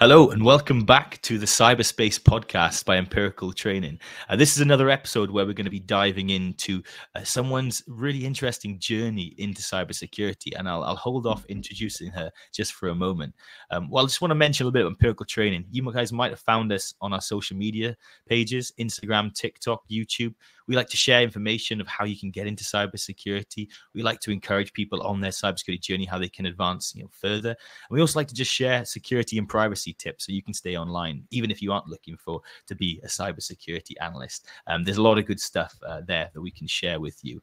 Hello and welcome back to the CyberSpace podcast by Empirical Training. This is another episode where we're going to be diving into someone's really interesting journey into cybersecurity, and I'll hold off introducing her just for a moment. Well, I just want to mention a little bit of Empirical Training. You guys might have found us on our social media pages, Instagram, TikTok, YouTube. We like to share information of how you can get into cybersecurity. We like to encourage people on their cybersecurity journey, how they can advance further. And we also like to just share security and privacy tips so you can stay online, even if you aren't looking to be a cybersecurity analyst. There's a lot of good stuff there that we can share with you.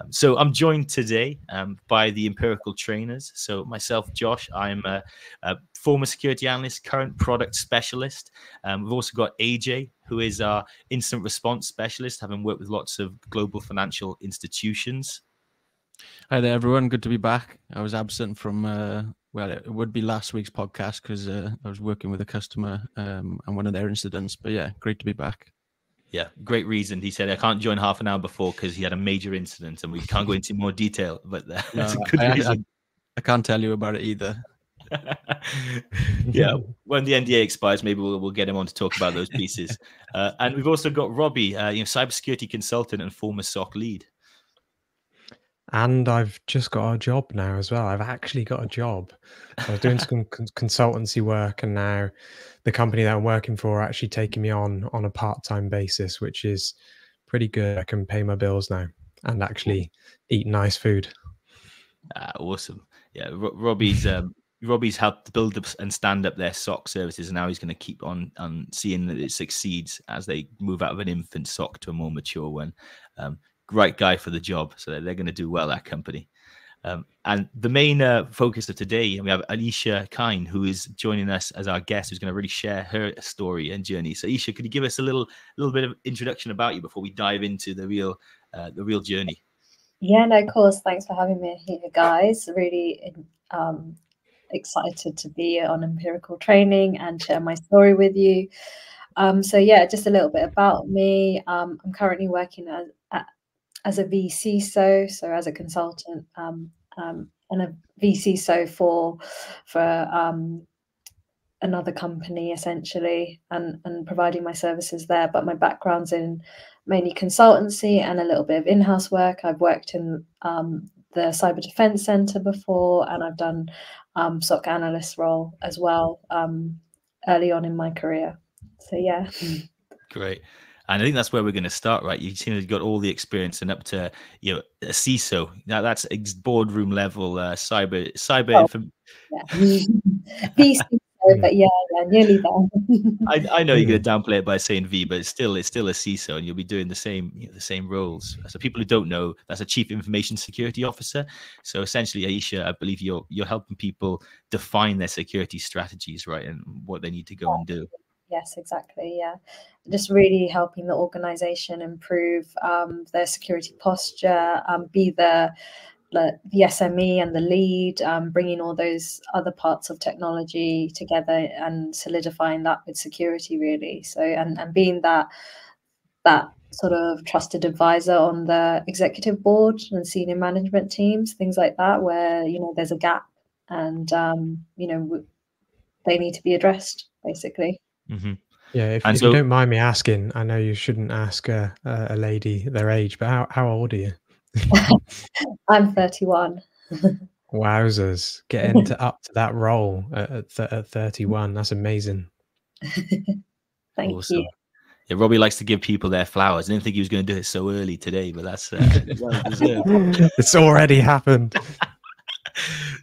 So I'm joined today by the Empirical trainers. So myself, Josh, I'm a former security analyst, current product specialist. We've also got AJ, who is our incident response specialist, having worked with lots of global financial institutions. Hi there, everyone. Good to be back. I was absent from, well, it would be last week's podcast because I was working with a customer on one of their incidents. But yeah, great to be back. Yeah, great reason. He said, I can't join half an hour before because he had a major incident and we can't go into more detail, but that's a good reason. I can't tell you about it either. Yeah, when the NDA expires, maybe we'll get him on to talk about those pieces. And we've also got Robbie, cybersecurity consultant and former SOC lead. And I've just got a job now as well. I've actually got a job. So I was doing some consultancy work, and now the company that I'm working for are actually taking me on a part-time basis, which is pretty good. I can pay my bills now and actually eat nice food. Awesome. Yeah, Robbie's helped build up and stand up their SOC services, and now he's going to keep on seeing that it succeeds as they move out of an infant SOC to a more mature one. Right guy for the job, so they're going to do well, that company. And the main focus of today, we have Ayesha Khine, who is joining us as our guest, who's going to really share her story and journey. So Ayesha, could you give us a little bit of introduction about you before we dive into the real journey? Yeah, no, of course. Thanks for having me here, guys. Really excited to be on Empirical Training and share my story with you. So yeah, just a little bit about me. I'm currently working as a vCISO, so as a consultant, and a vCISO for another company essentially, and providing my services there. But my background's in mainly consultancy and a little bit of in-house work. I've worked in the Cyber Defense Center before, and I've done SOC analyst role as well early on in my career. So yeah. Great. And I think that's where we're going to start, right? You've got all the experience and up to a CISO. Now that's boardroom level cyber. Yeah. But yeah, nearly there. I know you're going to downplay it by saying V, but it's still a CISO, and you'll be doing the same roles. So people who don't know, that's a Chief Information Security Officer. So essentially, Ayesha, I believe you're helping people define their security strategies, right, and what they need to go and do. Yes, exactly. Yeah, just really helping the organization improve their security posture, be the SME and the lead, bringing all those other parts of technology together and solidifying that with security, really. So and being that sort of trusted advisor on the executive board and senior management teams, things like that, where there's a gap and they need to be addressed, basically. Mm-hmm. Yeah, if you don't mind me asking, I know you shouldn't ask a lady their age, but how old are you? I'm 31. Wowzers, getting up to that role at 31. That's amazing. Thank you. Yeah, Robbie likes to give people their flowers. I didn't think he was going to do it so early today, but that's well deserved. It's already happened.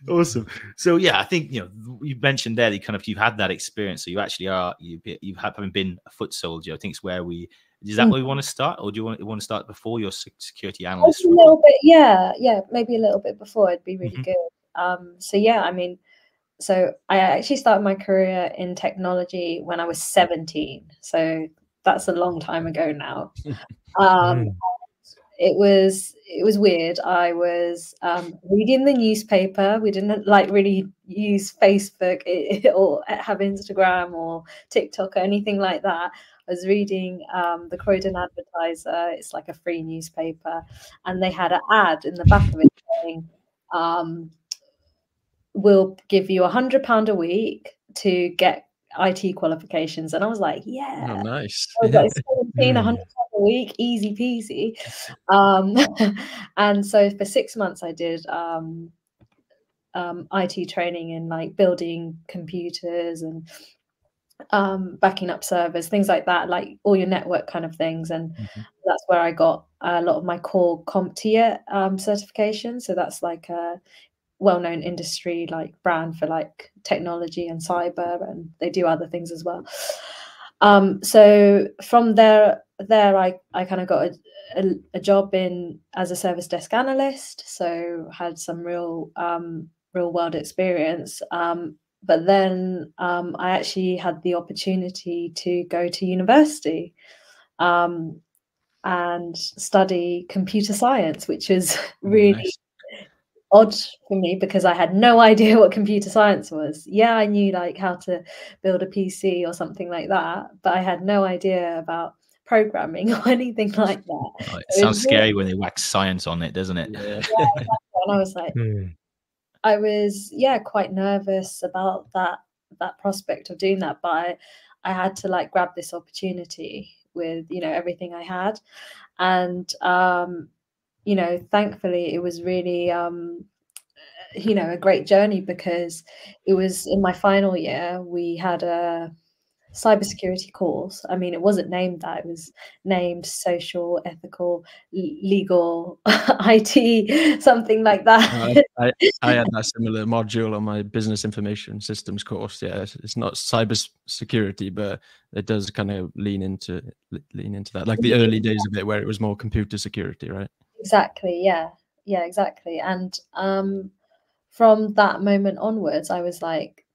Awesome. So yeah, I think you mentioned there that you've had that experience. So you actually haven't been a foot soldier. I think it's where is that where we want to start, or do you want to start before your security analyst? A little bit, yeah, maybe a little bit before. It'd be really good. So yeah, so I actually started my career in technology when I was 17. So that's a long time ago now. It was weird. I was reading the newspaper. We didn't really use Facebook or have Instagram or TikTok or anything like that. I was reading the Croydon Advertiser. It's like a free newspaper, and they had an ad in the back of it saying, we'll give you £100 a week to get IT qualifications, and I was like, yeah. Oh, nice. I was like 17, 100 a week, easy peasy. And so for 6 months I did IT training in like building computers and backing up servers, things like that, like all your network kind of things. And that's where I got a lot of my core CompTIA certification. So that's like a well-known industry like brand for like technology and cyber, and they do other things as well. So from there I kind of got a job in as a service desk analyst, so had some real world experience. But then I actually had the opportunity to go to university and study computer science, which is really odd for me because I had no idea what computer science was. Yeah, I knew like how to build a PC or something like that, but I had no idea about programming or anything like that. Oh, it sounds scary when they wax science on it, doesn't it? Yeah, exactly. And I was like, I was quite nervous about that prospect of doing that, but I had to like grab this opportunity with everything I had, and thankfully it was really a great journey, because it was in my final year. We had a cybersecurity course. I mean, it wasn't named that, it was named social, ethical, legal, IT, something like that. I had that similar module on my business information systems course. Yeah, it's not cybersecurity, but it does kind of lean into that, like the early days of it where it was more computer security, right? Exactly. Yeah, exactly. And from that moment onwards, I was like,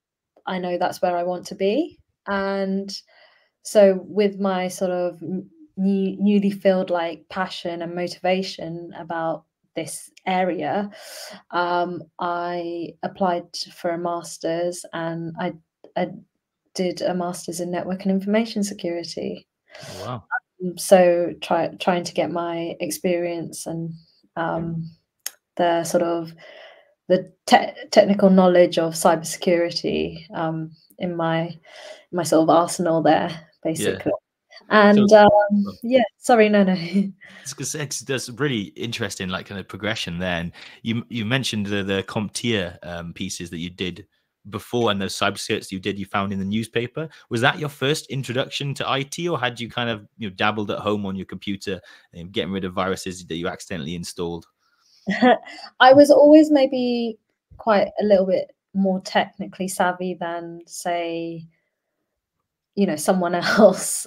I know that's where I want to be. And so with my sort of newly filled like passion and motivation about this area, I applied for a master's, and I did a master's in network and information security. Wow. So trying to get my experience and the sort of the technical knowledge of cybersecurity in my sort of arsenal there, basically. And sorry, no. There's really interesting like kind of progression there. And you mentioned the CompTIA pieces that you did before, and those cybersecurity you found in the newspaper. Was that your first introduction to IT, or had you kind of dabbled at home on your computer and getting rid of viruses that you accidentally installed? I was always maybe quite a little bit more technically savvy than, say, someone else,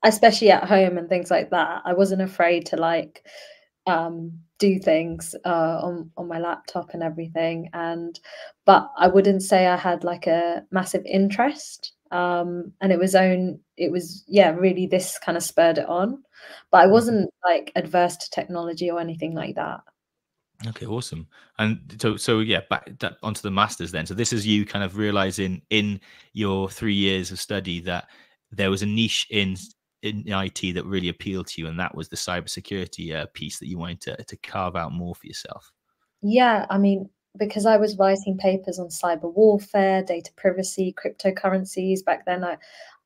especially at home and things like that. I wasn't afraid to like do things on my laptop and everything, but I wouldn't say I had like a massive interest, and it was really this kind of spurred it on, but I wasn't like adverse to technology or anything like that. Okay, awesome. And so back onto the masters then. So this is you kind of realizing in your 3 years of study that there was a niche in IT that really appealed to you, and that was the cybersecurity piece that you wanted to carve out more for yourself. Yeah, I mean, because I was writing papers on cyber warfare, data privacy, cryptocurrencies back then. I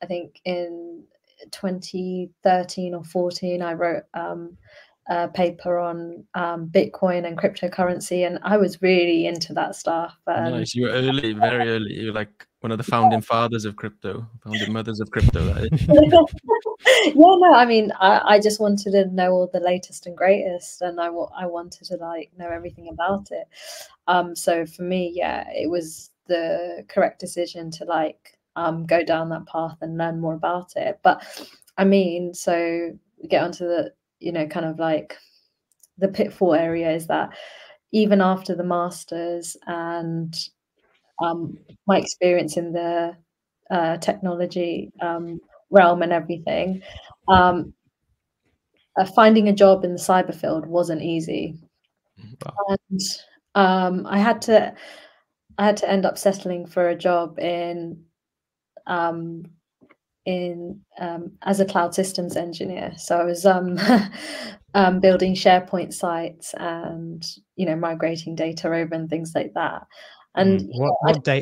think in 2013 or 14, I wrote a paper on Bitcoin and cryptocurrency, and I was really into that stuff. Nice, you were early, very early. You're like one of the founding fathers of crypto, founding mothers of crypto. That is. I mean, I just wanted to know all the latest and greatest, and I wanted to like know everything about it. So for me, it was the correct decision to like go down that path and learn more about it. But I mean, so we get onto the kind of like the pitfall area is that even after the masters and my experience in the technology realm and everything, finding a job in the cyber field wasn't easy. Wow. And I had to end up settling for a job in as a cloud systems engineer. So I was building SharePoint sites and migrating data over and things like that. And you know,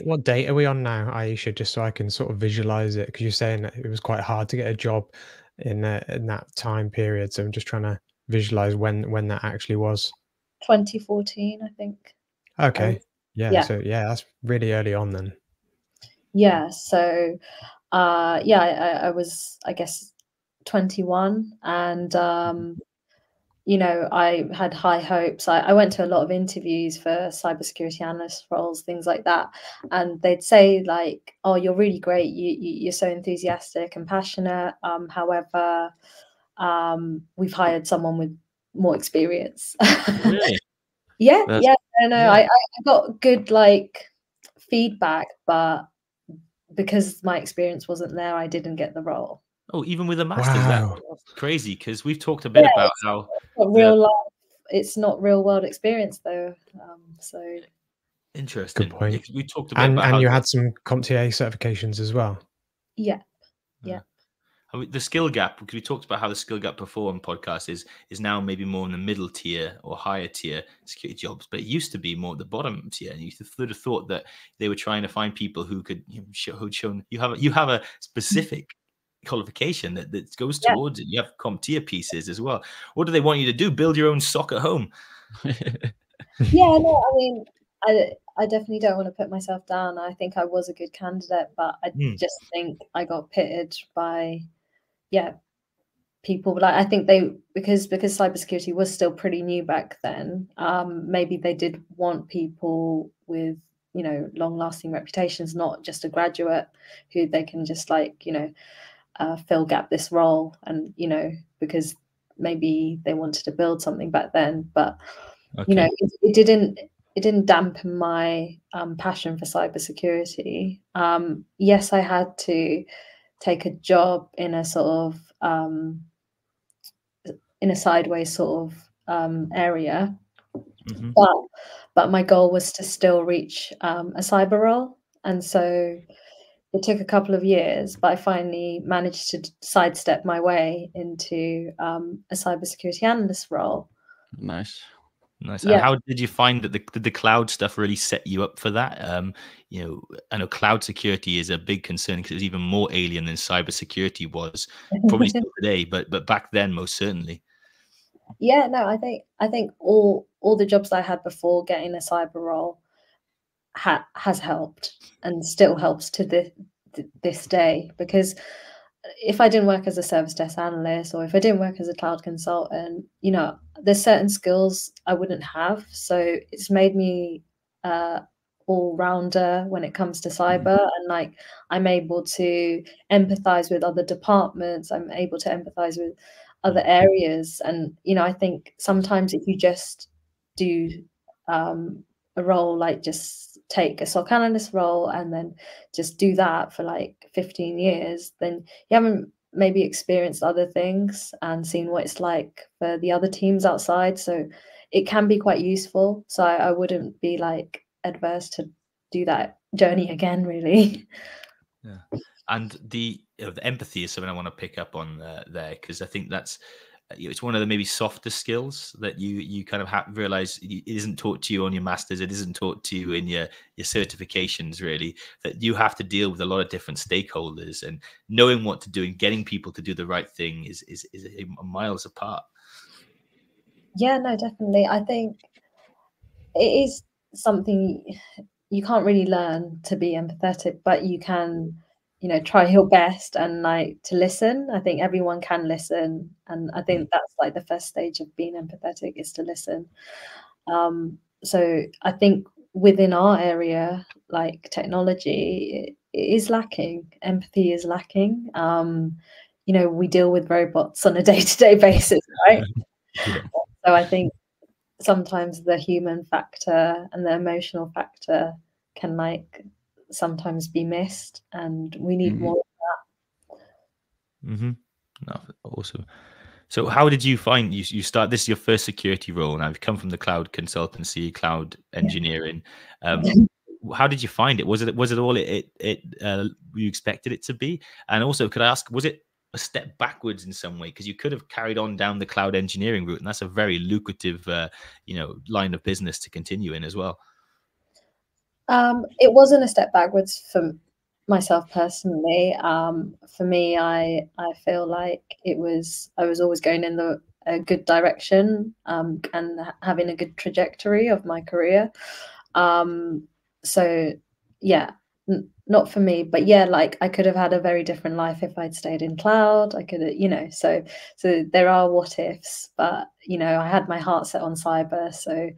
What date are we on now, Ayesha? Just so I can sort of visualize it, because you're saying that it was quite hard to get a job in that time period. So I'm just trying to visualize when that actually was. 2014, I think. Okay. Yeah. Yeah. So yeah, that's really early on then. Yeah. So I was, I guess, 21, and you know, I had high hopes. I went to a lot of interviews for cybersecurity analyst roles, things like that, and they'd say like, "Oh, you're really great. You're so enthusiastic and passionate. However, we've hired someone with more experience." Really? Yeah, That's- yeah. No, Yeah. I got good like feedback, but because my experience wasn't there, I didn't get the role. Oh, even with a master's, Wow. that's crazy, because we've talked a bit about how Not real life. It's not real world experience though. So interesting. Good point. We talked a bit about And how you had some CompTIA certifications as well. yeah. the skill gap, because we talked about how the skill gap before on podcast is now maybe more in the middle tier or higher tier security jobs, but it used to be more at the bottom tier. And you would have thought that they were trying to find people who could, you know, who'd shown you have a specific qualification that goes towards it. You have CompTIA pieces as well. What do they want you to do? Build your own SOC at home? Yeah, no, I mean, I definitely don't want to put myself down. I think I was a good candidate, but I just think I got pitted by, people. Like, I think because cybersecurity was still pretty new back then, maybe they did want people with, you know, long-lasting reputations, not just a graduate who they can just like, you know, fill gap this role, and you know, because maybe they wanted to build something back then, but you know, it didn't dampen my passion for cybersecurity. Yes, I had to take a job in a sort of in a sideways sort of area, but my goal was to still reach a cyber role, and so it took a couple of years, but I finally managed to sidestep my way into a cybersecurity analyst role. Nice. Nice. Yeah. And how did you find that the cloud stuff really set you up for that? You know, I know cloud security is a big concern because it's even more alien than cybersecurity was, probably still today, but back then most certainly. Yeah, no, I think all the jobs I had before getting a cyber role has helped and still helps to this day, because if I didn't work as a service desk analyst, or if I didn't work as a cloud consultant, you know, there's certain skills I wouldn't have. So it's made me all-rounder when it comes to cyber, and like I'm able to empathize with other departments, I'm able to empathize with other areas. And you know, I think sometimes if you just do a role, like just take a SOC analyst role and then just do that for like 15 years, then you haven't maybe experienced other things and seen what it's like for the other teams outside. So it can be quite useful. So I wouldn't be like adverse to do that journey again, really. Yeah. And the empathy is something I want to pick up on there, because I think that's it's one of the maybe softer skills that you kind of realize it isn't taught to you on your masters, it isn't taught to you in your certifications, really, that you have to deal with a lot of different stakeholders, and knowing what to do and getting people to do the right thing is miles apart. Yeah, no, definitely. I think it is something you can't really learn, to be empathetic, but you can, you know, try your best and like to listen. I think everyone can listen, and I think that's like the first stage of being empathetic, is to listen. So I think within our area, like technology, it is lacking. Empathy is lacking. You know, we deal with robots on a day-to-day basis, right? Yeah. So I think sometimes the human factor and the emotional factor can like sometimes be missed, and we need more of that. No, awesome. So how did you find you start this is your first security role now? You've come from the cloud consultancy, cloud engineering. How did you find it? Was it all you expected it to be? And also, could I ask, was it a step backwards in some way? Because you could have carried on down the cloud engineering route, and that's a very lucrative line of business to continue in as well. It wasn't a step backwards for myself personally. For me, I feel like I was always going in a good direction, and having a good trajectory of my career. So yeah, not for me, but yeah, like I could have had a very different life if I'd stayed in cloud. I could have, so there are what ifs, but I had my heart set on cyber, so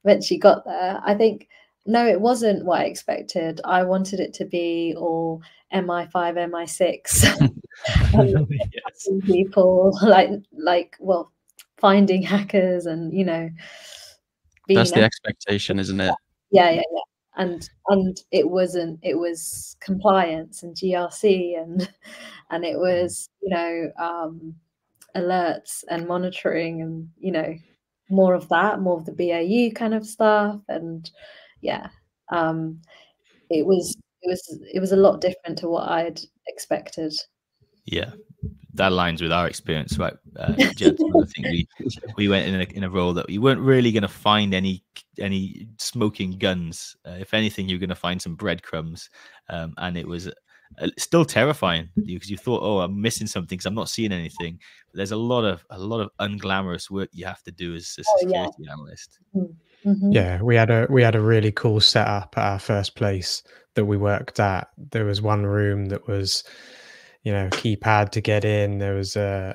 eventually got there. I think, no, it wasn't what I expected. I wanted it to be all MI5, MI6, Yes. people well, finding hackers and That's the being expectation, isn't it? yeah. And it wasn't. It was compliance and GRC and it was alerts and monitoring and more of the BAU kind of stuff. And yeah, it was a lot different to what I'd expected. Yeah, that aligns with our experience, right, gentlemen? I think we went in a role that you weren't really going to find any smoking guns. If anything, you're going to find some breadcrumbs, and it was still terrifying because you thought, oh, I'm missing something because I'm not seeing anything. But there's a lot of unglamorous work you have to do as a security analyst. Mm-hmm. Yeah, we had a really cool setup at our first place that we worked at. There was one room that was, keypad to get in. There was a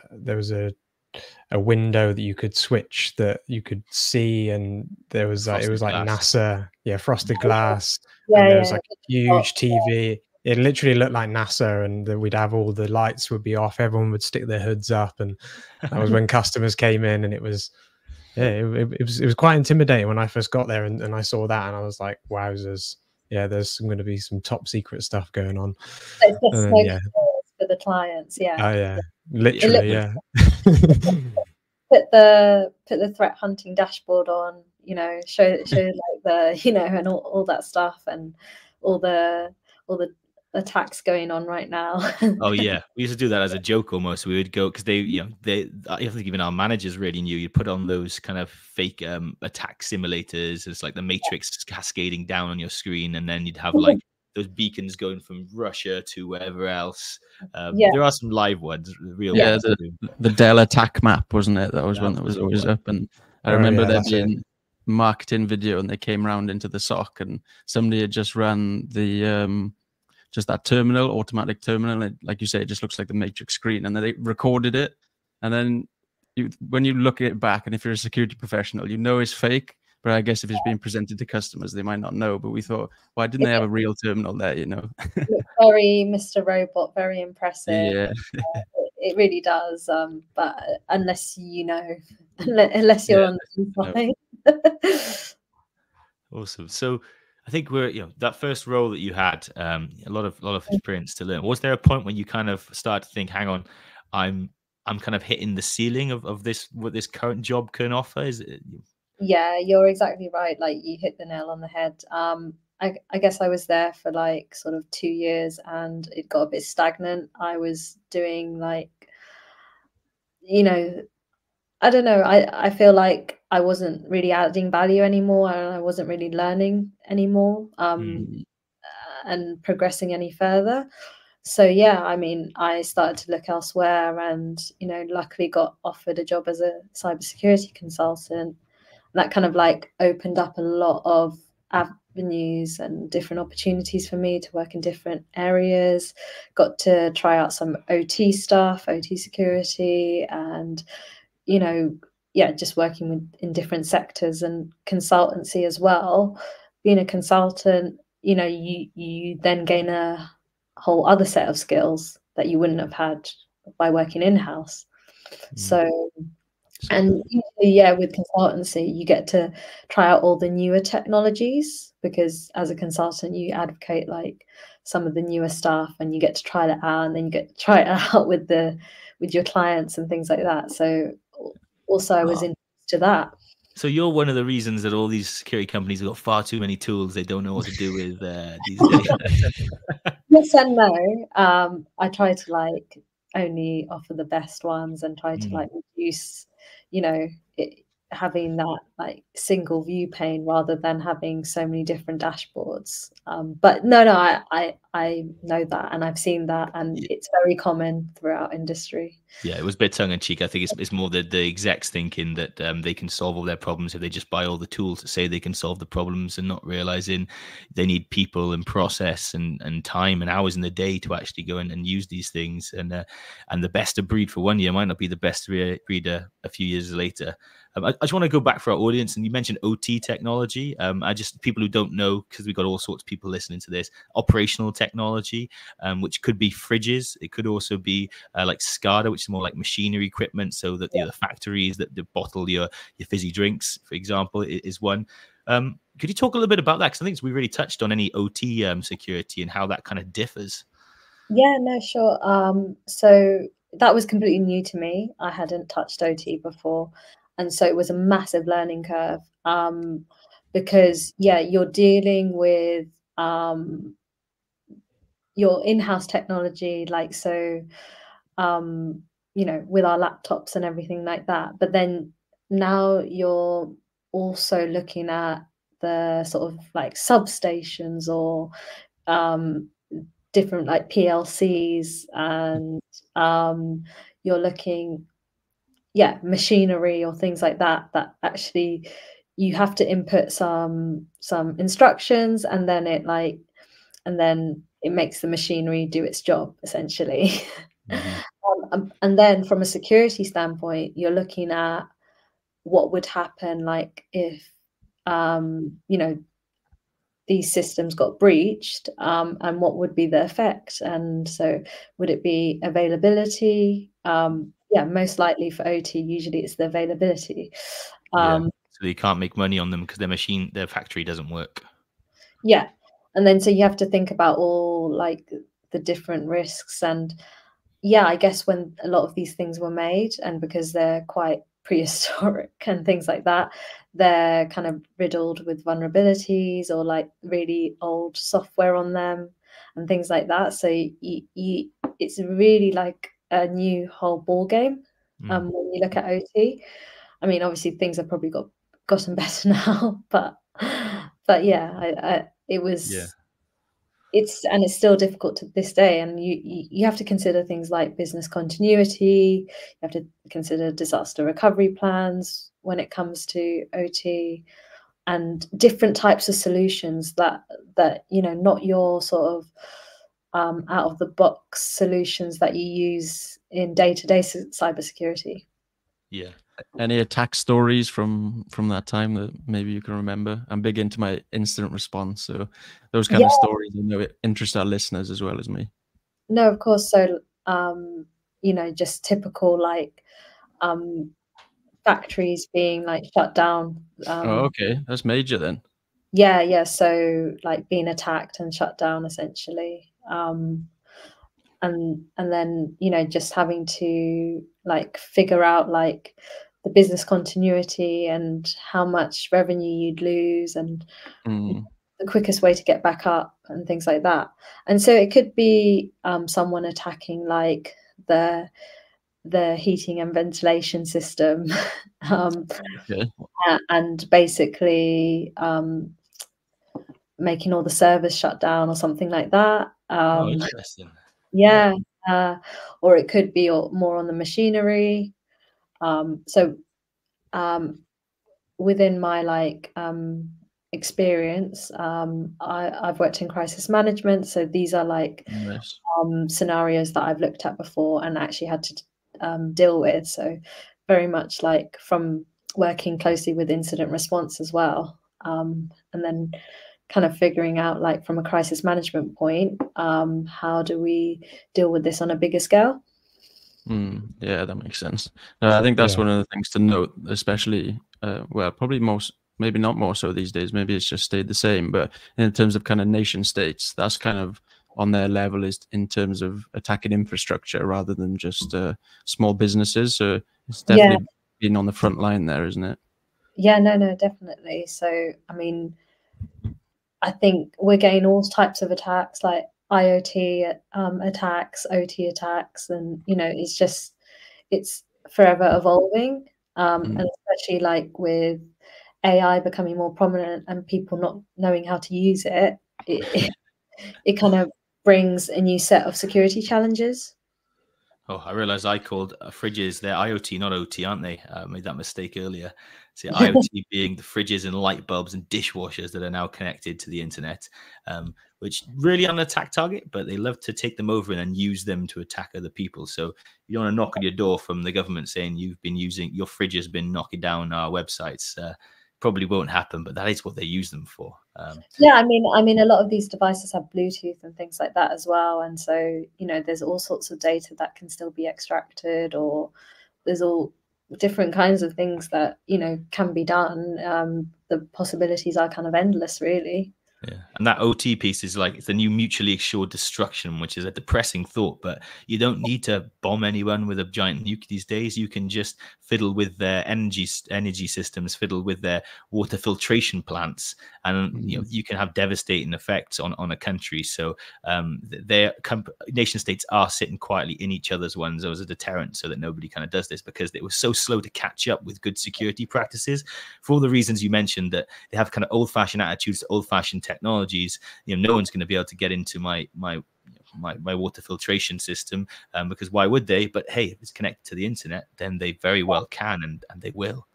window that you could switch that you could see, and there was it was like glass. NASA, frosted glass, Yeah, and there was like a huge TV. It literally looked like NASA, and we'd have all the lights would be off. Everyone would stick their hoods up, and that was when customers came in, and it was. Yeah, it was quite intimidating when I first got there, and I saw that, and I was like, wowzers. Yeah, there's going to be some top secret stuff going on. It's just for the clients, yeah. Oh yeah, literally, yeah. Put the threat hunting dashboard on, show like the and all that stuff and all the attacks going on right now. Oh yeah, we used to do that as a joke almost. We would go because I think even our managers really knew. You'd put on those kind of fake attack simulators. It's like the Matrix cascading down on your screen, and then you'd have like those beacons going from Russia to wherever else. There are some live ones, real ones. The Dell attack map, wasn't it? That was one that was always up, and I remember there being marketing video, and they came around into the SOC, and somebody had just run the just that terminal, automatic terminal. And like you say, it just looks like the Matrix screen, and then they recorded it. And then when you look at it back, and if you're a security professional, it's fake. But I guess if it's being presented to customers, they might not know. But we thought, why didn't they have a real terminal there? Very Mr. Robot, very impressive. Yeah, it really does. But unless unless you're on the inside. Awesome. So I think we're that first role that you had, a lot of experience to learn. Was there a point when you kind of started to think, hang on, I'm kind of hitting the ceiling of this, what this current job can offer? Is it? Yeah, you're exactly right. Like, you hit the nail on the head. I guess I was there for like sort of 2 years, and it got a bit stagnant. I was doing like, I don't know. I feel like I wasn't really adding value anymore, and I wasn't really learning anymore, and progressing any further. So yeah, I mean, I started to look elsewhere, and luckily got offered a job as a cybersecurity consultant. That kind of like opened up a lot of avenues and different opportunities for me to work in different areas. Got to try out some OT stuff, OT security, and just working in different sectors and consultancy as well. Being a consultant, you then gain a whole other set of skills that you wouldn't have had by working in-house. So, and usually, with consultancy, you get to try out all the newer technologies, because as a consultant, you advocate like some of the newer stuff, and you get to try that out, and then you get to try it out with your clients and things like that. So also I was into that. So you're one of the reasons that all these security companies have got far too many tools they don't know what to do with these days. Yes and no. I try to like only offer the best ones, and try to like reduce, having that like single view pane rather than having so many different dashboards. But no, I know that, and I've seen that, and it's very common throughout industry. Yeah, it was a bit tongue in cheek. I think it's more the execs thinking that they can solve all their problems if they just buy all the tools to say they can solve the problems, and not realizing they need people and process and time and hours in the day to actually go in and use these things. And the best of breed for 1 year might not be the best breed a few years later. I just want to go back for our audience, and you mentioned OT technology. People who don't know, because we've got all sorts of people listening to this, operational technology, which could be fridges. It could also be like SCADA, which is more like machinery equipment, so that the factories that bottle your fizzy drinks, for example, is one. Could you talk a little bit about that? Because I think we really touched on any OT security and how that kind of differs. Yeah, no, sure. So that was completely new to me. I hadn't touched OT before. And so it was a massive learning curve, because, you're dealing with your in-house technology, like, so, with our laptops and everything like that. But then now you're also looking at the sort of like substations or different like PLCs, and you're looking machinery or things like that actually you have to input some instructions, and then it makes the machinery do its job, essentially. And then from a security standpoint, you're looking at what would happen, like, if these systems got breached, and what would be the effect. And so would it be availability? Most likely for OT, usually it's the availability. So they can't make money on them because their factory doesn't work. Yeah. And then so you have to think about all like the different risks. And I guess when a lot of these things were made, and because they're quite prehistoric and things like that, they're kind of riddled with vulnerabilities or like really old software on them and things like that. So it's really like a new whole ball game when you look at OT. I mean, obviously things have probably gotten better now, but it was. It's still difficult to this day, and you have to consider things like business continuity. You have to consider disaster recovery plans when it comes to OT, and different types of solutions that not your sort of out of the box solutions that you use in day-to-day cybersecurity. Yeah. Any attack stories from that time that maybe you can remember? I'm big into my incident response, so those kind of stories, it interest our listeners as well as me. No, of course. So just typical like factories being like shut down. Okay, that's major then. Yeah. So like being attacked and shut down, essentially. And then just having to like figure out like the business continuity and how much revenue you'd lose, and the quickest way to get back up and things like that. And so it could be someone attacking like the heating and ventilation system, and basically making all the servers shut down or something like that. Interesting. Or it could be more on the machinery. So within my like experience, I've worked in crisis management, so these are like scenarios that I've looked at before and actually had to deal with. So very much like from working closely with incident response as well, and then kind of figuring out like from a crisis management point, how do we deal with this on a bigger scale? Yeah, that makes sense. I think that's one of the things to note, especially probably maybe not more so these days, maybe it's just stayed the same, but in terms of kind of nation states, that's kind of on their level is in terms of attacking infrastructure rather than just small businesses. So it's definitely been on the front line there, isn't it? Yeah, no, definitely. So I mean, I think we're getting all types of attacks, like IoT attacks, OT attacks, and it's forever evolving, and especially like with AI becoming more prominent and people not knowing how to use it, it kind of brings a new set of security challenges. Oh, I realized I called fridges, they're IoT, not OT, aren't they? I made that mistake earlier. See, IoT being the fridges and light bulbs and dishwashers that are now connected to the internet, which really aren't an attack target, but they love to take them over and then use them to attack other people. So you don't want to knock on your door from the government saying you've been using, your fridge has been knocking down our websites. Probably won't happen, but that is what they use them for. Yeah, I mean, a lot of these devices have Bluetooth and things like that as well, and so there's all sorts of data that can still be extracted, or there's all different kinds of things that can be done. The possibilities are kind of endless, really. Yeah, and that OT piece is like, it's the new mutually assured destruction, which is a depressing thought, but you don't need to bomb anyone with a giant nuke these days. You can just fiddle with their energy systems, fiddle with their water filtration plants, and you can have devastating effects on a country. So nation states are sitting quietly in each other's ones as a deterrent, so that nobody kind of does this, because they were so slow to catch up with good security practices for all the reasons you mentioned, that they have kind of old-fashioned attitudes to old-fashioned technologies. No one's going to be able to get into my water filtration system, because why would they? But hey, if it's connected to the internet, then they very well can, and they will.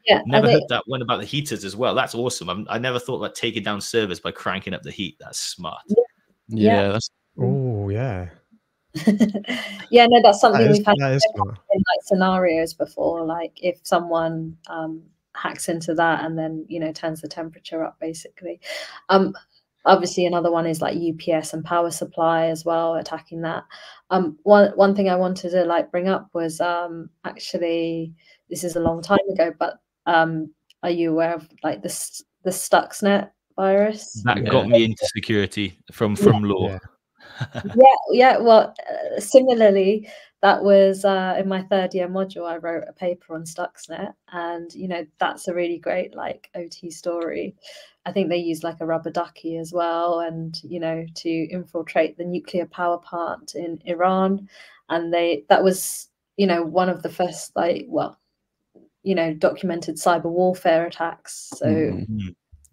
Yeah, never heard that one about the heaters as well. That's awesome. I never thought about taking down servers by cranking up the heat. That's smart. Yeah, that's oh yeah. Yeah, no, that's something we've had in like scenarios before, like if someone hacks into that and then turns the temperature up, basically. Obviously another one is like UPS and power supply as well, attacking that. One thing I wanted to like bring up was actually, this is a long time ago, but are you aware of like the Stuxnet virus? That got me into security from law. Yeah. Well, similarly, that was in my third year module. I wrote a paper on Stuxnet, and that's a really great like OT story. I think they used like a rubber ducky as well, and to infiltrate the nuclear power plant in Iran, and that was one of the first documented cyber warfare attacks. So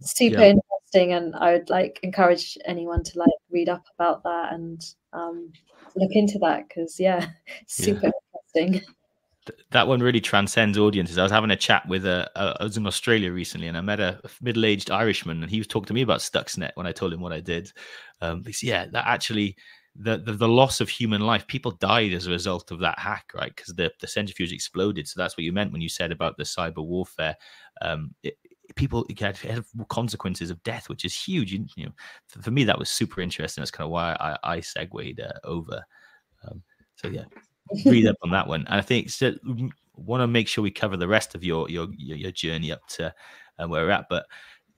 super interesting, and I would like encourage anyone to like read up about that and look into that, because super interesting. That one really transcends audiences. I was having a chat with I was in Australia recently, and I met a middle-aged Irishman, and he was talking to me about Stuxnet when I told him what I did. Because that actually, the loss of human life, people died as a result of that hack, right? Because the centrifuge exploded. So that's what you meant when you said about the cyber warfare. People had consequences of death, which is huge. For me, that was super interesting. That's kind of why I segued over. So yeah, read up on that one. And I think want to make sure we cover the rest of your journey up to where we're at. But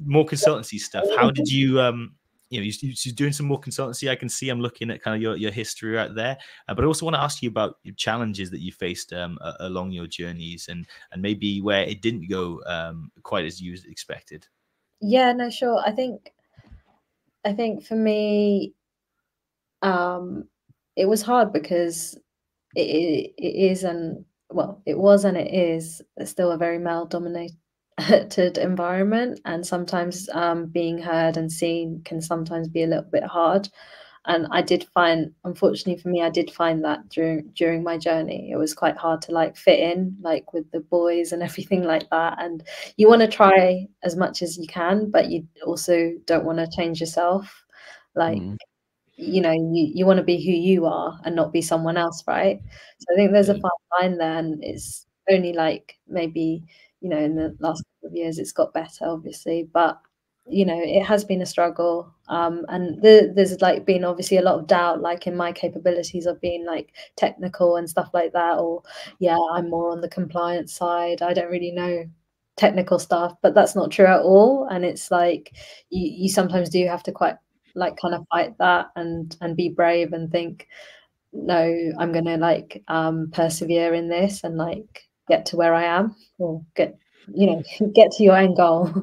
more consultancy stuff. How did you you're doing some more consultancy? I can see, I'm looking at kind of your history right there. But I also want to ask you about your challenges that you faced along your journeys, and maybe where it didn't go quite as you expected. Yeah, no, sure. I think for me, it was hard because it is, and well, it was and it is still a very male dominated environment, and sometimes being heard and seen can sometimes be a little bit hard. And I did find, unfortunately for me, I did find that during my journey, it was quite hard to like fit in, like with the boys and everything like that. And you want to try as much as you can, but you also don't want to change yourself. Like, you want to be who you are and not be someone else, right? So I think there's a fine line there, and it's only like maybe, in the last couple of years, it's got better, obviously, but it has been a struggle, and there's like been obviously a lot of doubt, like in my capabilities of being like technical and stuff like that, or I'm more on the compliance side, I don't really know technical stuff, but that's not true at all. And it's like you sometimes do have to quite like kind of fight that and be brave and think, no, I'm gonna like persevere in this and like get to where I am, or get to your end goal.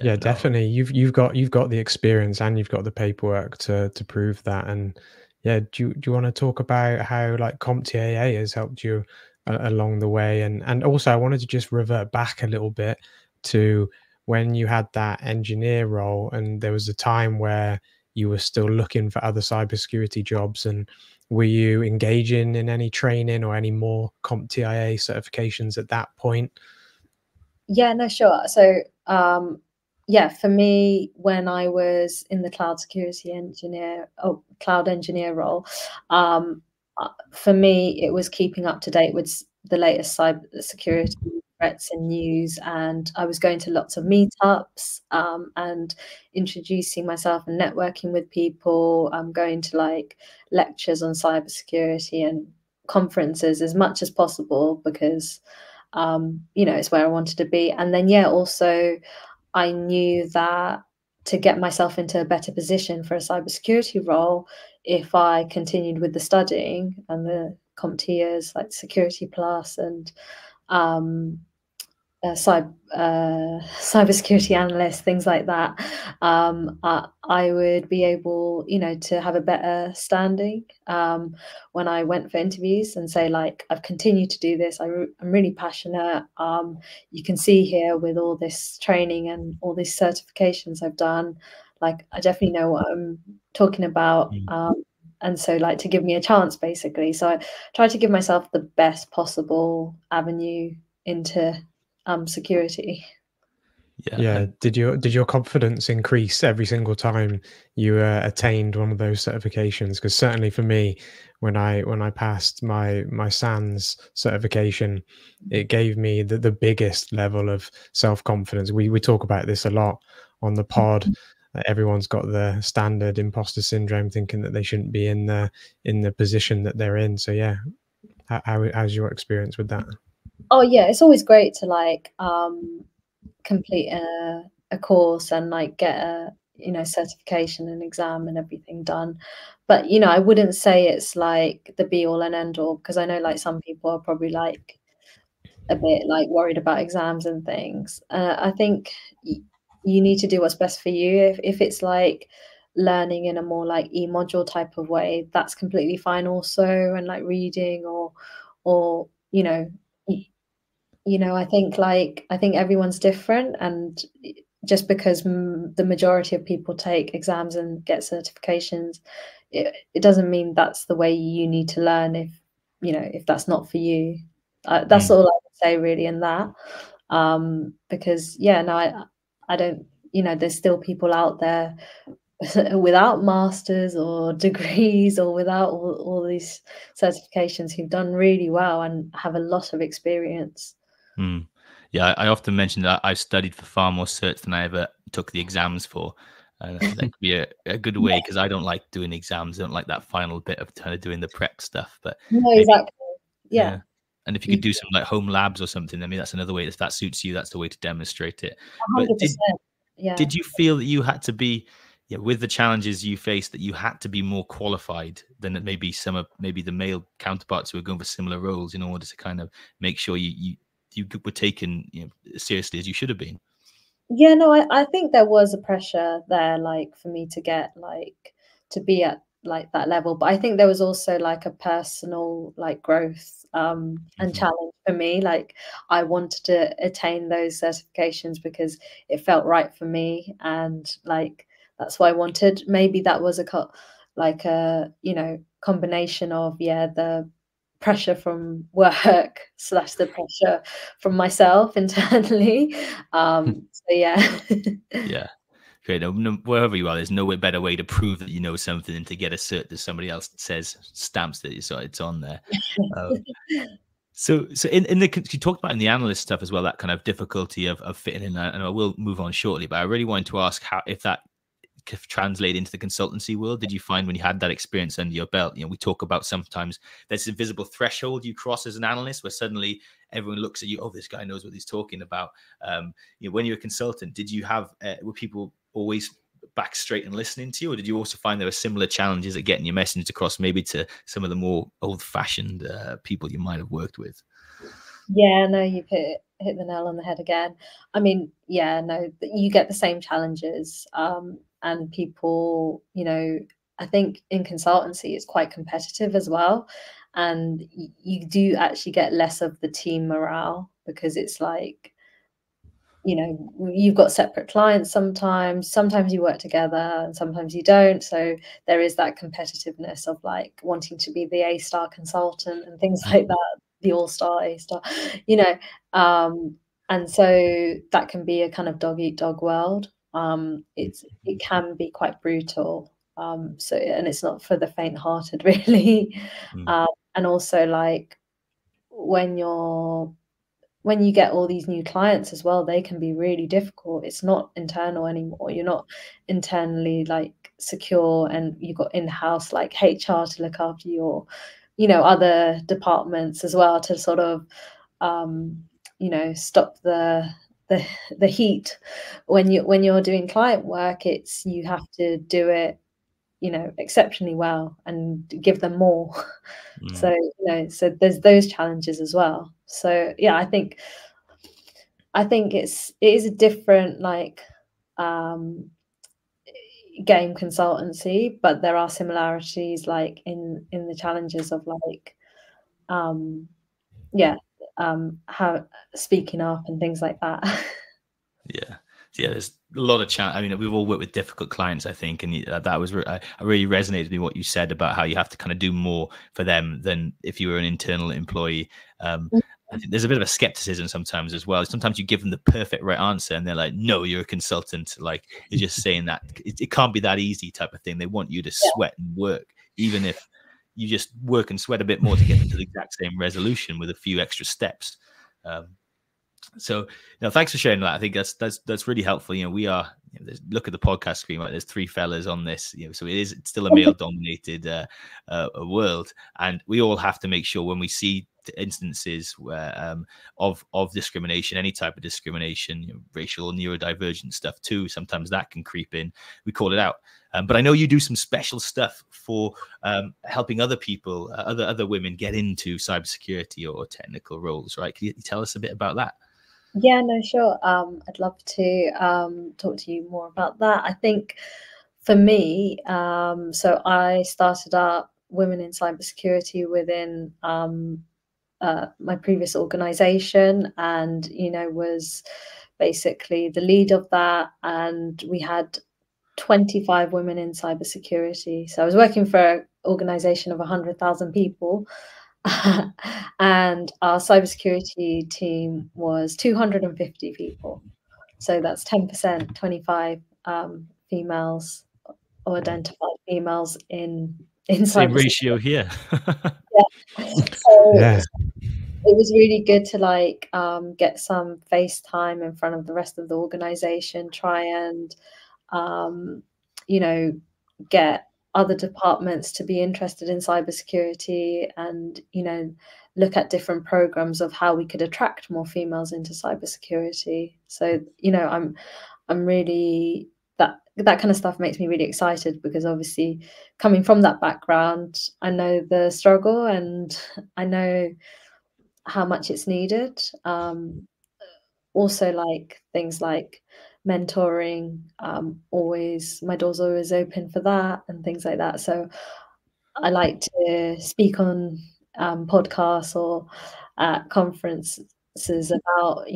Yeah, definitely. You've got the experience and you've got the paperwork to prove that. And yeah, do you want to talk about how like CompTIA has helped you along the way? And also I wanted to just revert back a little bit to when you had that engineer role, and there was a time where you were still looking for other cybersecurity jobs, and were you engaging in any training or any more CompTIA certifications at that point? Yeah, no, sure. So, yeah, for me, when I was in the cloud engineer role, for me, it was keeping up to date with the latest cybersecurity threats and news, and I was going to lots of meetups, and introducing myself and networking with people. I'm going to like lectures on cybersecurity and conferences as much as possible because it's where I wanted to be. And then, yeah, also I knew that to get myself into a better position for a cybersecurity role, if I continued with the studying and the CompTIAs like Security Plus and cybersecurity analyst, things like that, I would be able, to have a better standing when I went for interviews and say, like, I've continued to do this. I'm really passionate. You can see here with all this training and all these certifications I've done, like, I definitely know what I'm talking about. And so, like, to give me a chance, basically. So I try to give myself the best possible avenue into security. Yeah. Did your confidence increase every single time you attained one of those certifications? Because certainly for me, when I passed my SANS certification, it gave me the biggest level of self-confidence. We talk about this a lot on the pod. Everyone's got the standard imposter syndrome, thinking that they shouldn't be in the position that they're in. So yeah, how's your experience with that? Oh yeah, it's always great to like complete a course and like get a certification and exam and everything done, but I wouldn't say it's like the be all and end all, because I know like some people are probably like a bit like worried about exams and things. I think you need to do what's best for you. If it's like learning in a more like e-module type of way, that's completely fine also, and like reading or I think everyone's different, and just because the majority of people take exams and get certifications, it doesn't mean that's the way you need to learn if that's not for you. That's all I would say really in that, because I don't, there's still people out there without masters or degrees or without all these certifications who've done really well and have a lot of experience. Yeah, I often mention that I've studied for far more certs than I ever took the exams for. And that could be a good way, because I don't like doing exams. I don't like that final bit of kind of doing the prep stuff. But no, exactly. Yeah. And if you could do some like home labs or something, I mean, that's another way. If that suits you, that's the way to demonstrate it. 100%. But did you feel that you had to be, with the challenges you faced, that you had to be more qualified than maybe maybe the male counterparts who are going for similar roles, in order to kind of make sure you were taken seriously as you should have been? Yeah, no, I think there was a pressure there, like for me to get like to be at like that level, but I think there was also like a personal like growth and challenge for me. Like I wanted to attain those certifications because it felt right for me, and like that's what I wanted. Maybe that was a combination of the pressure from work / the pressure from myself internally. So yeah. Yeah. Great. Wherever you are, there's no better way to prove that you know something than to get a cert that somebody else stamps that it's on there. So in the, you talked about in the analyst stuff as well, that kind of difficulty of fitting in, and I will move on shortly, but I really wanted to ask if that translate into the consultancy world. Did you find when you had that experience under your belt, we talk about sometimes there's a visible threshold you cross as an analyst where suddenly everyone looks at you, oh, this guy knows what he's talking about. When you're a consultant, did you have were people always back straight and listening to you, or did you also find there were similar challenges at getting your message across, maybe to some of the more old-fashioned people you might have worked with? Yeah, no, you've hit the nail on the head again. I mean, yeah, no, you get the same challenges, and people, I think in consultancy it's quite competitive as well, and you do actually get less of the team morale, because it's like you know, you've got separate clients sometimes you work together and sometimes you don't, so there is that competitiveness of like wanting to be the A-star consultant and things like that, the all-star A-star, you know, and so that can be a kind of dog eat dog world. It can be quite brutal, so, and it's not for the faint-hearted really. And also like when you get all these new clients as well, they can be really difficult. It's not internal anymore. You're not internally like secure, and you've got in-house like HR to look after your, you know, other departments as well to sort of, you know, stop the heat. When you're doing client work, it's, you have to do it, you know, exceptionally well and give them more. So, you know, so there's those challenges as well. So yeah, I think it is a different like game consultancy, but there are similarities like in the challenges of like how speaking up and things like that. Yeah, there's a lot of chance. I mean, we've all worked with difficult clients, I think, and that was really resonated with me what you said about how you have to kind of do more for them than if you were an internal employee. I think there's a bit of a skepticism sometimes as well. Sometimes you give them the perfect right answer, and they're like, "No, you're a consultant. Like you're just saying that it can't be that easy," type of thing. They want you to sweat and work, even if you just work and sweat a bit more to get them to the exact same resolution with a few extra steps. So, thanks for sharing that. I think that's really helpful. We are, look at the podcast screen, right? There's 3 fellas on this, so it's still a male-dominated world, and we all have to make sure when we see instances where of discrimination, any type of discrimination, racial, neurodivergent stuff too. Sometimes that can creep in. We call it out. But I know you do some special stuff for helping other people, other women get into cybersecurity or technical roles, right? Can you tell us a bit about that? Yeah, no, sure. I'd love to talk to you more about that. I think for me, so I started up Women in Cybersecurity within my previous organization, and, was basically the lead of that. And we had 25 women in cybersecurity. So I was working for an organization of 100,000 people. And our cybersecurity team was 250 people. So that's 10%, 25 females or identified females in same ratio here. So it was really good to like get some face time in front of the rest of the organization, try and get other departments to be interested in cybersecurity, and look at different programs of how we could attract more females into cybersecurity. So I'm really, that kind of stuff makes me really excited, because obviously coming from that background, I know the struggle and I know how much it's needed. Also, like things like mentoring, my door's always open for that and things like that. So I like to speak on podcasts or at conferences about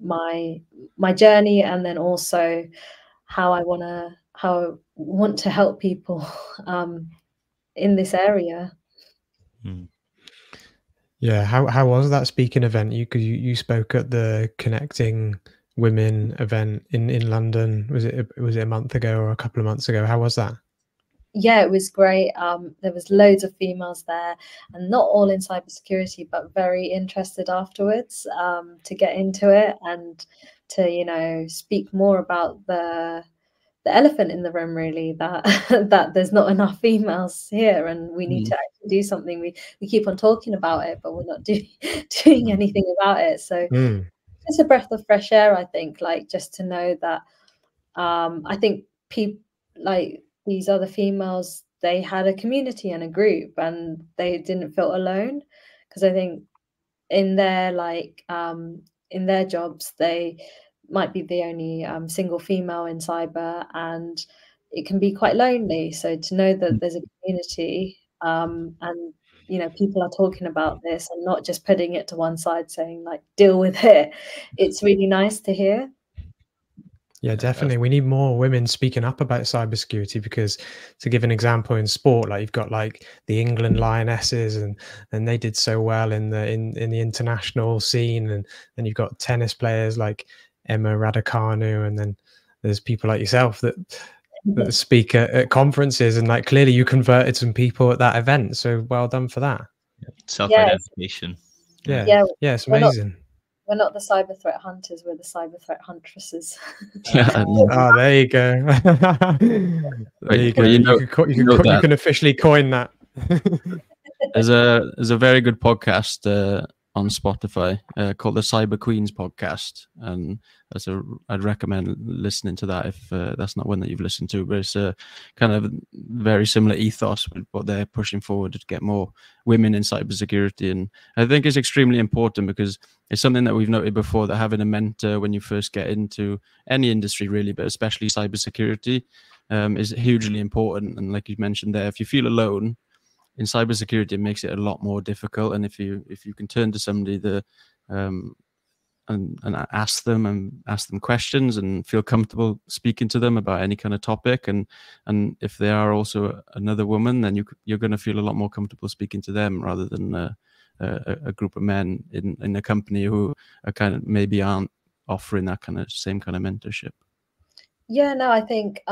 my journey, and then also how I want to help people in this area. Yeah, how was that speaking event? You spoke at the Connecting Women event in London. Was it a month ago or a couple of months ago? How was that? Yeah, it was great. There was loads of females there, and not all in cybersecurity, but very interested afterwards to get into it and to speak more about the elephant in the room, really, that that there's not enough females here, and we need to actually do something. We keep on talking about it, but we're not doing anything about it. So it's a breath of fresh air, I think, like just to know that I think people like these other females, they had a community and a group, and they didn't feel alone, because I think in their in their jobs, they might be the only single female in cyber, and it can be quite lonely. So to know that there's a community and people are talking about this and not just putting it to one side saying like deal with it, it's really nice to hear. Yeah, definitely. We need more women speaking up about cybersecurity, because to give an example in sport, like you've got like the England Lionesses, and they did so well in the international scene, and then you've got tennis players like Emma Raducanu, and then there's people like yourself that speak at conferences, and like clearly you converted some people at that event. So well done for that. Self-identification. Yeah, it's amazing. We're not the cyber threat hunters, we're the cyber threat huntresses. Oh, there you go. There you go. You can officially coin that. There's a very good podcast on Spotify called the Cyber Queens podcast, and I'd recommend listening to that if that's not one that you've listened to. But it's a kind of very similar ethos with what they're pushing forward to get more women in cybersecurity, and I think it's extremely important because it's something that we've noted before, that having a mentor when you first get into any industry really, but especially cybersecurity, is hugely important. And like you mentioned there, if you feel alone in cybersecurity, it makes it a lot more difficult. And if you can turn to somebody and ask them questions and feel comfortable speaking to them about any kind of topic, and if they are also another woman, then you're going to feel a lot more comfortable speaking to them rather than a group of men in a company who are kind of maybe aren't offering that kind of same kind of mentorship. Yeah, no, I think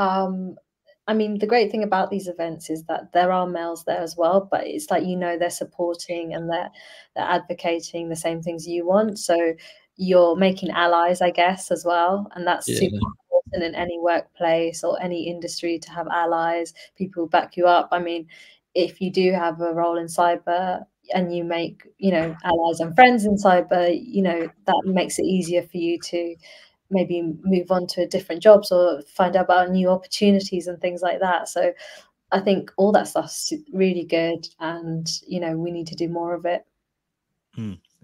I mean, the great thing about these events is that there are males there as well, but it's like, they're supporting and they're advocating the same things you want. So you're making allies, I guess, as well. And that's super important in any workplace or any industry, to have allies, people who back you up. I mean, if you do have a role in cyber and you make, allies and friends in cyber, that makes it easier for you to maybe move on to different jobs or find out about new opportunities and things like that. So I think all that stuff's really good, and we need to do more of it.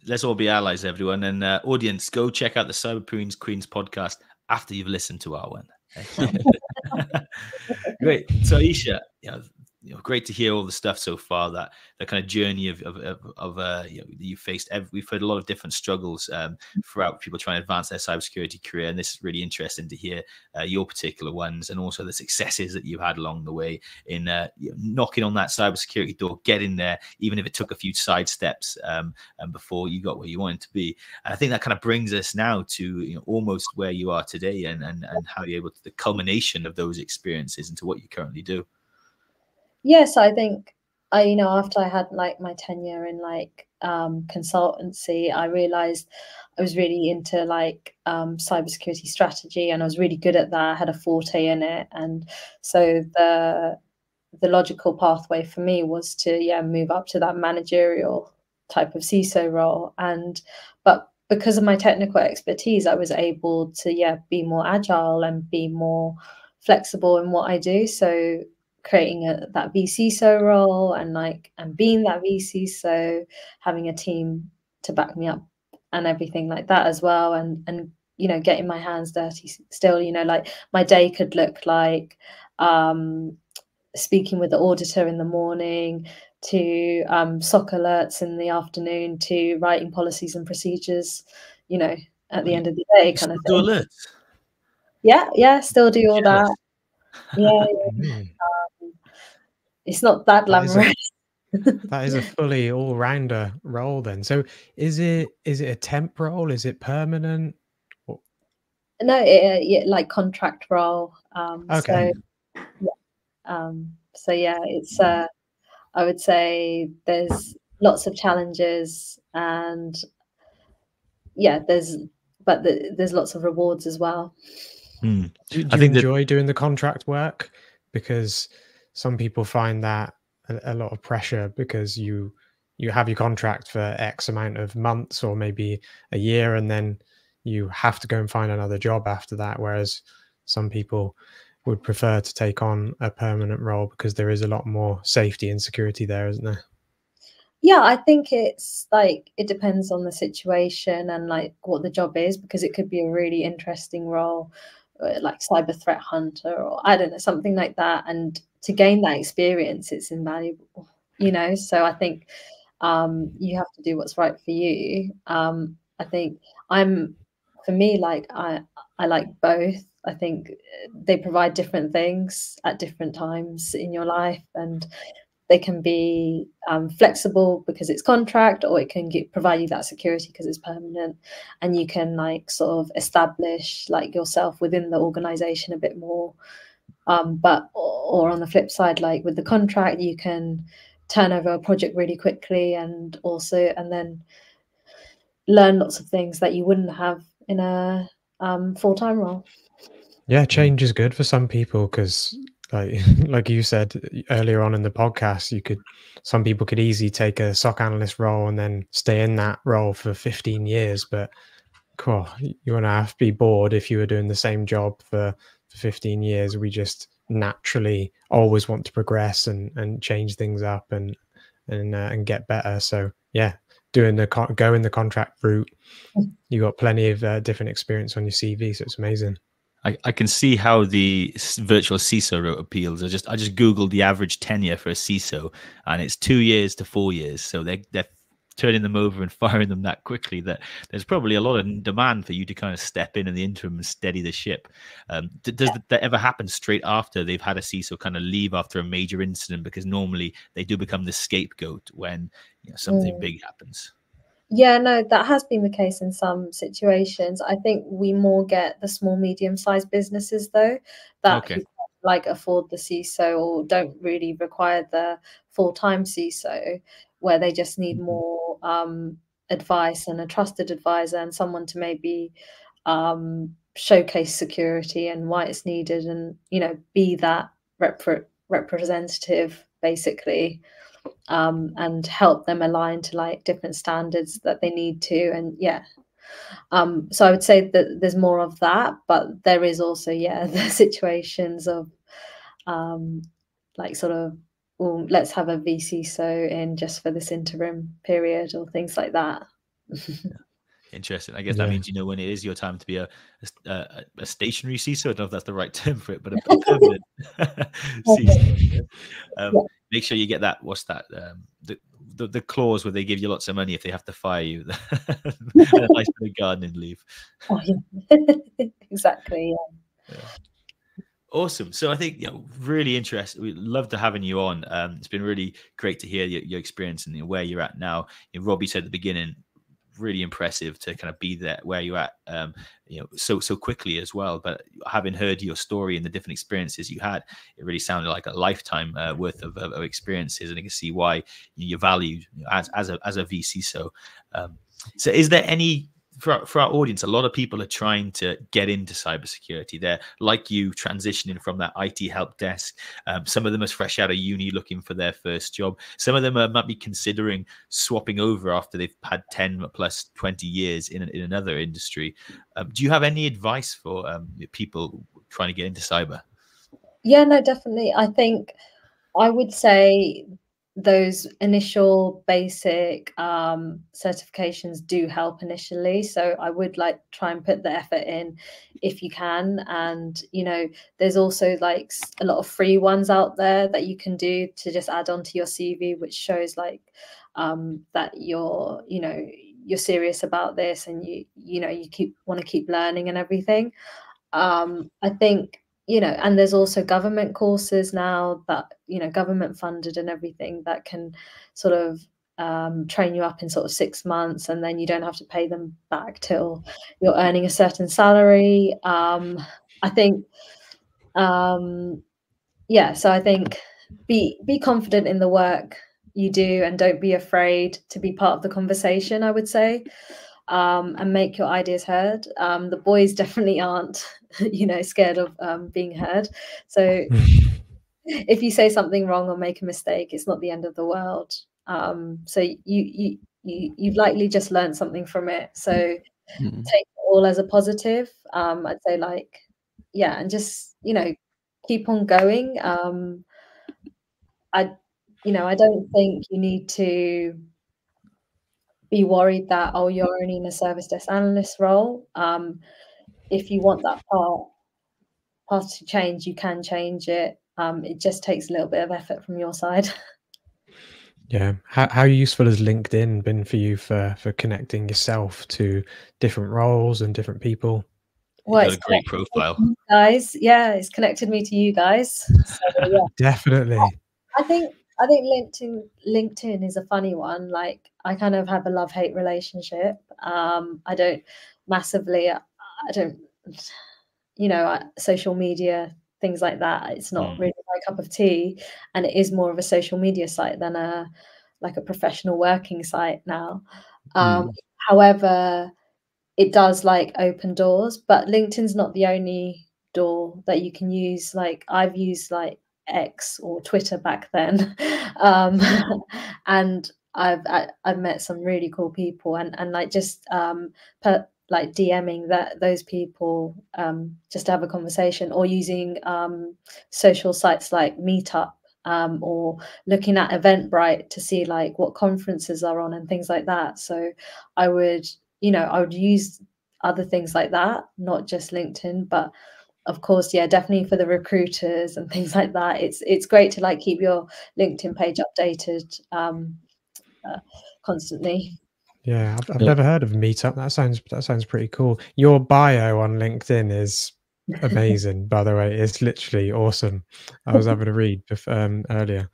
Let's all be allies, everyone. And audience, go check out the Cyber Queens podcast after you've listened to our one. Great. So Ayesha, great to hear all the stuff so far, that the kind of journey of you faced. We've heard a lot of different struggles throughout people trying to advance their cybersecurity career, and this is really interesting to hear your particular ones, and also the successes that you had along the way in knocking on that cybersecurity door, getting there, even if it took a few side steps before you got where you wanted to be. And I think that kind of brings us now to almost where you are today, and how you're able to, the culmination of those experiences into what you currently do. Yes, I think after I had like my tenure in consultancy, I realized I was really into cybersecurity strategy, and I was really good at that. I had a forte in it, and so the logical pathway for me was to move up to that managerial type of CISO role. But because of my technical expertise, I was able to be more agile and be more flexible in what I do. So creating that vCISO role and being that vCISO, having a team to back me up and everything like that as well, and getting my hands dirty still. My day could look like speaking with the auditor in the morning, to SOC alerts in the afternoon, to writing policies and procedures at the end of the day, kind of thing. Alerts. Yeah, still do all that. Yeah. It's not that glamorous. That is a fully all-rounder role then. So is it a temp role? Is it permanent? No, like contract role. Okay. So it's I would say there's lots of challenges, and there's lots of rewards as well. Do you enjoy doing the contract work? Because some people find that a lot of pressure, because you have your contract for X amount of months or maybe a year, and then you have to go and find another job after that. Whereas some people would prefer to take on a permanent role because there is a lot more safety and security there, isn't there? Yeah, I think it's it depends on the situation and what the job is, because it could be a really interesting role, like cyber threat hunter, or I don't know, something like that. And to gain that experience, it's invaluable, so I think you have to do what's right for you. I think for me, I like both. I think they provide different things at different times in your life, and they can be flexible because it's contract, or it can provide you that security because it's permanent, and you can like sort of establish like yourself within the organization a bit more. But or on the flip side, like with the contract, you can turn over a project really quickly, and then learn lots of things that you wouldn't have in a full-time role. Yeah, change is good for some people because, like you said earlier on in the podcast, some people could easily take a SOC analyst role and then stay in that role for 15 years. But cool, you're gonna have to be bored if you were doing the same job for 15 years. We just naturally always want to progress and change things up and get better. So yeah, going the contract route, you got plenty of different experience on your CV, so it's amazing. I can see how the virtual CISO route appeals. I just googled the average tenure for a CISO, and it's 2 years to 4 years. So they're turning them over and firing them that quickly that there's probably a lot of demand for you to kind of step in the interim and steady the ship. Does that ever happen straight after they've had a CISO kind of leave after a major incident? Because normally they do become the scapegoat when something big happens. Yeah, no, that has been the case in some situations. I think we more get the small, medium-sized businesses though that who, like afford the CISO or don't really require the full-time CISO, where they just need more advice and a trusted advisor and someone to maybe showcase security and why it's needed, and be that representative basically. And help them align to like different standards that they need to. And so I would say that there's more of that, but there is also the situations of like sort of, well, let's have a vCISO in just for this interim period or things like that. Interesting. I guess that means when it is your time to be a stationary CISO. I don't know if that's the right term for it, but a permanent CISO. Make sure you get that. What's that? The clause where they give you lots of money if they have to fire you. And a nice bit of gardening leave. Oh, yeah. Exactly. Yeah. Awesome. So I think really interesting. We'd love to having you on. It's been really great to hear your experience and where you're at now. Robbie said at the beginning, really impressive to kind of be there where you're at so quickly as well. But having heard your story and the different experiences you had, it really sounded like a lifetime worth of experiences, and I can see why you're valued as a vCISO. So is there any, for our audience, a lot of people are trying to get into cybersecurity. They're like you, transitioning from that IT help desk. Some of them are fresh out of uni looking for their first job. Some of them might be considering swapping over after they've had 10 plus 20 years in another industry. Do you have any advice for people trying to get into cyber? Yeah, no, definitely. I think I would say those initial basic certifications do help initially. So I would like try and put the effort in if you can. And, there's also like a lot of free ones out there that you can do to just add on to your CV, which shows like that you're serious about this, and you want to keep learning and everything. I think, and there's also government courses now that, government funded and everything that can sort of train you up in sort of 6 months, and then you don't have to pay them back till you're earning a certain salary. I think, so I think be confident in the work you do, and don't be afraid to be part of the conversation, I would say. And make your ideas heard. The boys definitely aren't, scared of being heard. So if you say something wrong or make a mistake, it's not the end of the world. So you've likely just learned something from it. So take it all as a positive. I'd say and just, keep on going. I don't think you need to be worried that, you're only in a service desk analyst role. If you want that part to change, you can change it. It just takes a little bit of effort from your side. Yeah. How useful has LinkedIn been for you for connecting yourself to different roles and different people? Well, got it's a great connected me to profile. you guys. Yeah, it's connected me to you guys. So yeah, Definitely. I think LinkedIn is a funny one. Like I kind of have a love-hate relationship. I don't massively. I don't. Social media, things like that. It's not really my cup of tea, and it is more of a social media site than a professional working site now. However, it does like open doors, but LinkedIn's not the only door that you can use. Like I've used like X or Twitter back then, and I've met some really cool people, and like just like DMing those people just to have a conversation, or using social sites like Meetup, or looking at Eventbrite to see like what conferences are on and things like that. So I would use other things like that, not just LinkedIn. But of course, yeah, definitely for the recruiters and things like that, it's great to like keep your LinkedIn page updated constantly. Yeah, I've never heard of Meetup. That sounds pretty cool. Your bio on LinkedIn is amazing, by the way. It's literally awesome. I was having a read earlier,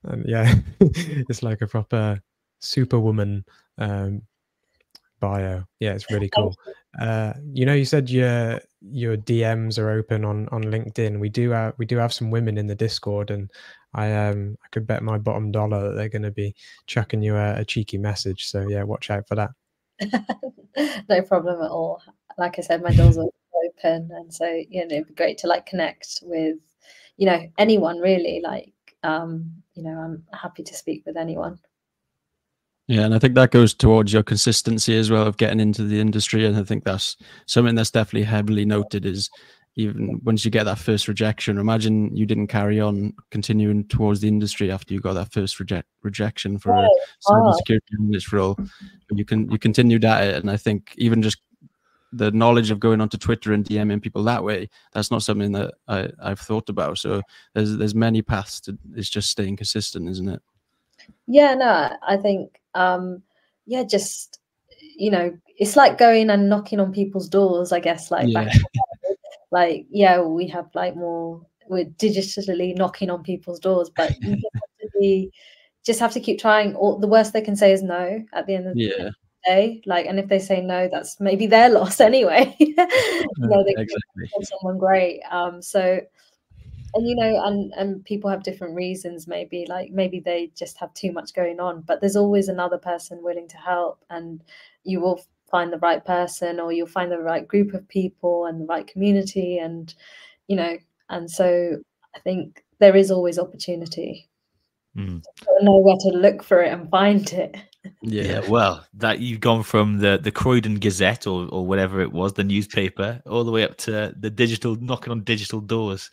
and yeah, it's like a proper superwoman bio. Yeah, it's really cool. You said your DMs are open on LinkedIn. We do have some women in the Discord, and I could bet my bottom dollar that they're going to be chucking you a cheeky message. So yeah, watch out for that. No problem at all. Like I said, my doors are open, and so it'd be great to like connect with anyone really. Like I'm happy to speak with anyone. Yeah, and I think that goes towards your consistency as well of getting into the industry. And I think that's something that's definitely heavily noted, is even once you get that first rejection, imagine you didn't carry on continuing towards the industry after you got that first rejection for a cybersecurity analyst role. You continued at it. And I think even just the knowledge of going onto Twitter and DMing people that way, that's not something that I've thought about. So there's many paths to, it's just staying consistent, isn't it? Yeah, no, I think just it's like going and knocking on people's doors, I guess, like back like we have like we're digitally knocking on people's doors, but you just have to keep trying. Or the worst they can say is no at the end of the day. Like, and if they say no, that's maybe their loss anyway. They exactly. get someone great. So and people have different reasons, maybe they just have too much going on, but there's always another person willing to help, and you will find the right person, or you'll find the right group of people and the right community, and and so I think there is always opportunity. Know where to look for it and find it. Yeah, well, that you've gone from the Croydon Gazette or whatever it was, the newspaper, all the way up to the digital, knocking on digital doors.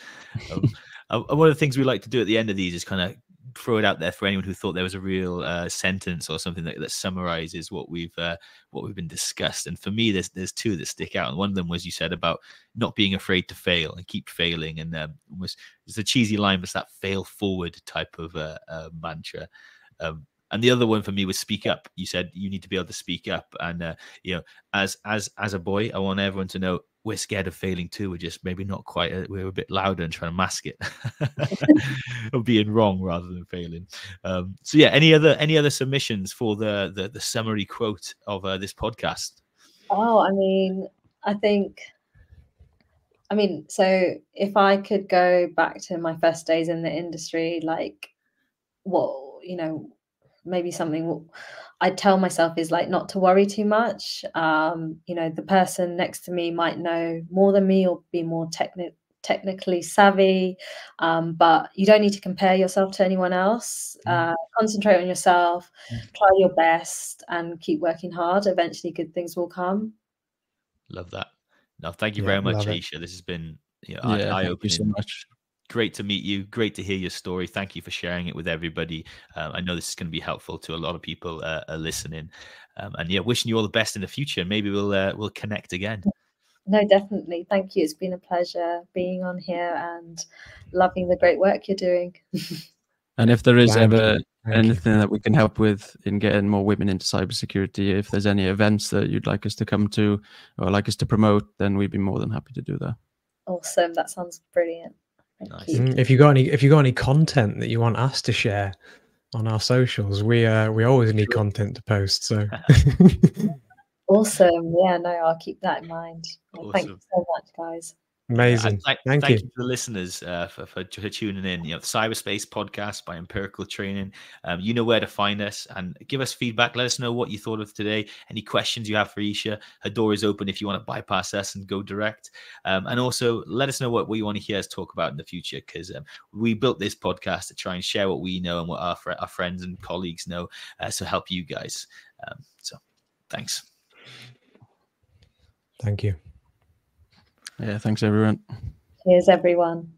One of the things we like to do at the end of these is kind of throw it out there for anyone who thought there was a real sentence or something that summarizes what we've been discussed. And for me, there's two that stick out. And one of them was you said about not being afraid to fail and keep failing, and it's a cheesy line, but it's that fail forward type of mantra. And the other one for me was speak up. You said you need to be able to speak up, and as a boy, I want everyone to know we're scared of failing too. We're just maybe not quite. We're a bit louder and trying to mask it, of being wrong rather than failing. So yeah, any other submissions for the summary quote of this podcast? Oh, so if I could go back to my first days in the industry, like maybe something I'd tell myself is like not to worry too much. The person next to me might know more than me or be more technically savvy, but you don't need to compare yourself to anyone else. Concentrate on yourself, try your best, and keep working hard. Eventually good things will come. Love that. No, thank you very much, Ayesha. This has been eye-opening. Thank you so much. Great to meet you. Great to hear your story. Thank you for sharing it with everybody. I know this is going to be helpful to a lot of people listening. And yeah, wishing you all the best in the future. Maybe we'll connect again. No, definitely. Thank you. It's been a pleasure being on here and loving the great work you're doing. And if there is Thank ever you. Thank you. anything that we can help with in getting more women into cybersecurity, if there's any events that you'd like us to come to or like us to promote, then we'd be more than happy to do that. Awesome. That sounds brilliant. Thank Nice. you. If you got any content that you want us to share on our socials, we always need content to post. So Awesome. Yeah, no, I'll keep that in mind. Well, thank you Awesome. so much, guys. amazing. Thank you. you to the listeners for tuning in. The Cyberspace podcast by Empirical Training. You know where to find us, and give us feedback. Let us know what you thought of today. Any questions you have for Ayesha, her door is open if you want to bypass us and go direct. And also let us know what you want to hear us talk about in the future, because we built this podcast to try and share what we know and what our friends and colleagues know, so help you guys. So thanks. Thank you. Yeah, thanks everyone. Cheers, everyone.